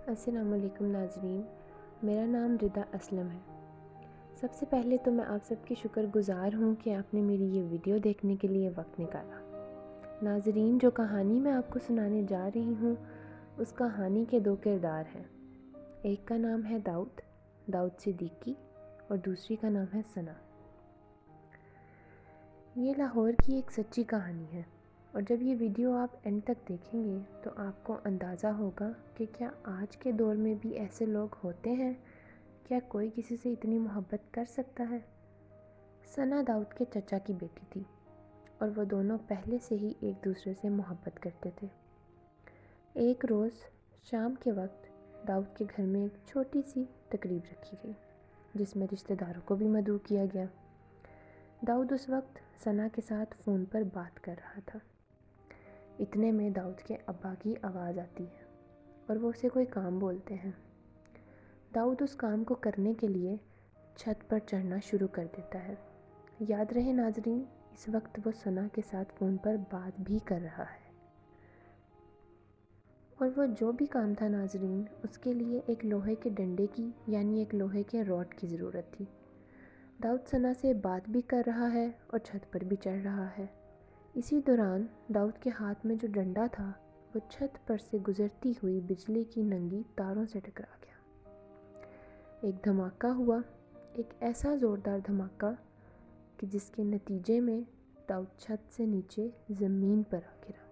السلام علیکم ناظرین، میرا نام ردا اسلم ہے۔ سب سے پہلے تو میں آپ سب کی شکر گزار ہوں کہ آپ نے میری یہ ویڈیو دیکھنے کے لیے وقت نکالا۔ ناظرین، جو کہانی میں آپ کو سنانے جا رہی ہوں اس کہانی کے دو کردار ہیں۔ ایک کا نام ہے داؤد صدیقی، اور دوسری کا نام ہے ثنا۔ یہ لاہور کی ایک سچی کہانی ہے، اور جب یہ ویڈیو آپ اینڈ تک دیکھیں گے تو آپ کو اندازہ ہوگا کہ کیا آج کے دور میں بھی ایسے لوگ ہوتے ہیں؟ کیا کوئی کسی سے اتنی محبت کر سکتا ہے؟ ثنا داؤد کے چچا کی بیٹی تھی، اور وہ دونوں پہلے سے ہی ایک دوسرے سے محبت کرتے تھے۔ ایک روز شام کے وقت داؤد کے گھر میں ایک چھوٹی سی تقریب رکھی گئی، جس میں رشتہ داروں کو بھی مدعو کیا گیا۔ داؤد اس وقت ثنا کے ساتھ فون پر بات کر رہا تھا۔ اتنے میں داؤد کے ابا کی آواز آتی ہے اور وہ اسے کوئی کام بولتے ہیں۔ داؤد اس کام کو کرنے کے لیے چھت پر چڑھنا شروع کر دیتا ہے۔ یاد رہے ناظرین، اس وقت وہ ثنا کے ساتھ فون پر بات بھی کر رہا ہے، اور وہ جو بھی کام تھا ناظرین، اس کے لیے ایک لوہے کے ڈنڈے کی یعنی ایک لوہے کے راڈ کی ضرورت تھی۔ داؤد ثنا سے بات بھی کر رہا ہے اور چھت پر بھی چڑھ رہا ہے۔ اسی دوران داؤد کے ہاتھ میں جو ڈنڈا تھا وہ چھت پر سے گزرتی ہوئی بجلی کی ننگی تاروں سے ٹکرا گیا۔ ایک دھماکہ ہوا، ایک ایسا زوردار دھماکہ کہ جس کے نتیجے میں داؤد چھت سے نیچے زمین پر آ گرا۔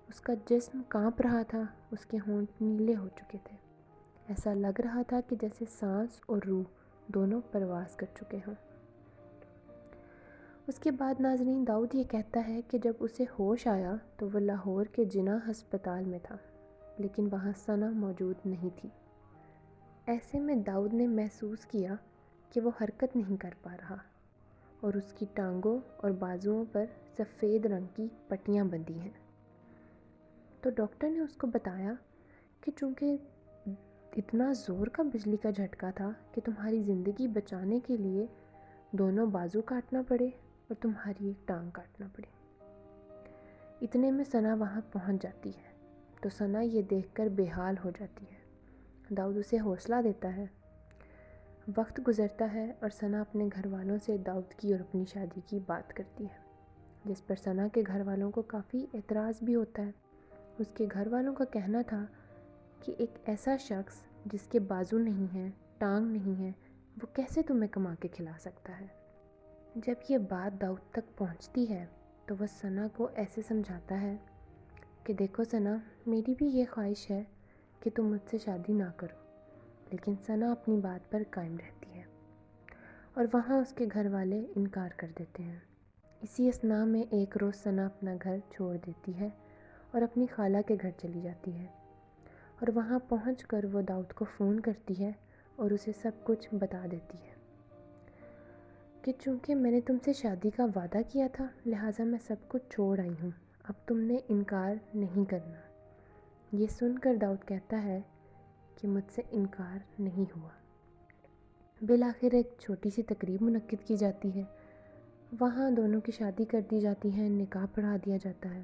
اس کا جسم کانپ رہا تھا، اس کے ہونٹ نیلے ہو چکے تھے۔ ایسا لگ رہا تھا کہ جیسے سانس اور روح دونوں پرواز کر چکے ہوں۔ اس کے بعد ناظرین، داؤد یہ کہتا ہے کہ جب اسے ہوش آیا تو وہ لاہور کے جناح ہسپتال میں تھا، لیکن وہاں ثنا موجود نہیں تھی۔ ایسے میں داؤد نے محسوس کیا کہ وہ حرکت نہیں کر پا رہا، اور اس کی ٹانگوں اور بازوؤں پر سفید رنگ کی پٹیاں بندھی ہیں۔ تو ڈاکٹر نے اس کو بتایا کہ چونکہ اتنا زور کا بجلی کا جھٹکا تھا کہ تمہاری زندگی بچانے کے لیے دونوں بازو کاٹنا پڑے اور تمہاری ایک ٹانگ کاٹنا پڑی۔ اتنے میں ثنا وہاں پہنچ جاتی ہے، تو ثنا یہ دیکھ کر بے حال ہو جاتی ہے۔ داؤد اسے حوصلہ دیتا ہے۔ وقت گزرتا ہے اور ثنا اپنے گھر والوں سے داؤد کی اور اپنی شادی کی بات کرتی ہے، جس پر ثنا کے گھر والوں کو کافی اعتراض بھی ہوتا ہے۔ اس کے گھر والوں کا کہنا تھا کہ ایک ایسا شخص جس کے بازو نہیں ہیں، ٹانگ نہیں ہے، وہ کیسے تمہیں کما کے کھلا سکتا ہے؟ جب یہ بات داؤد تک پہنچتی ہے تو وہ ثنا کو ایسے سمجھاتا ہے کہ دیکھو ثنا، میری بھی یہ خواہش ہے کہ تم مجھ سے شادی نہ کرو، لیکن ثنا اپنی بات پر قائم رہتی ہے، اور وہاں اس کے گھر والے انکار کر دیتے ہیں۔ اسی اثناء میں ایک روز ثنا اپنا گھر چھوڑ دیتی ہے اور اپنی خالہ کے گھر چلی جاتی ہے، اور وہاں پہنچ کر وہ داؤد کو فون کرتی ہے اور اسے سب کچھ بتا دیتی ہے کہ چونکہ میں نے تم سے شادی کا وعدہ کیا تھا، لہٰذا میں سب کچھ چھوڑ آئی ہوں، اب تم نے انکار نہیں کرنا۔ یہ سن کر داؤد کہتا ہے کہ مجھ سے انکار نہیں ہوا۔ بالآخر ایک چھوٹی سی تقریب منعقد کی جاتی ہے، وہاں دونوں کی شادی کر دی جاتی ہے، نکاح پڑھا دیا جاتا ہے،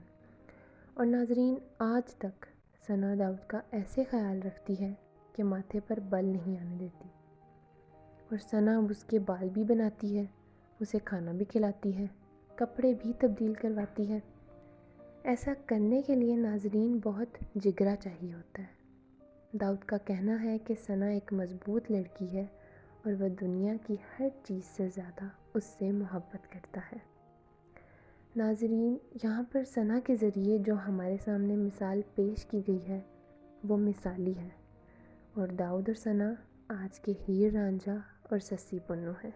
اور ناظرین، آج تک ثنا داؤد کا ایسے خیال رکھتی ہے کہ ماتھے پر بل نہیں آنے دیتی، اور ثنا اس کے بال بھی بناتی ہے، اسے کھانا بھی کھلاتی ہے، کپڑے بھی تبدیل کرواتی ہے۔ ایسا کرنے کے لیے ناظرین بہت جگرا چاہیے ہوتا ہے۔ داؤد کا کہنا ہے کہ ثنا ایک مضبوط لڑکی ہے اور وہ دنیا کی ہر چیز سے زیادہ اس سے محبت کرتا ہے۔ ناظرین، یہاں پر ثنا کے ذریعے جو ہمارے سامنے مثال پیش کی گئی ہے وہ مثالی ہے، اور داؤد اور ثنا آج کے ہیر رانجھا اور سسی پنو ہیں۔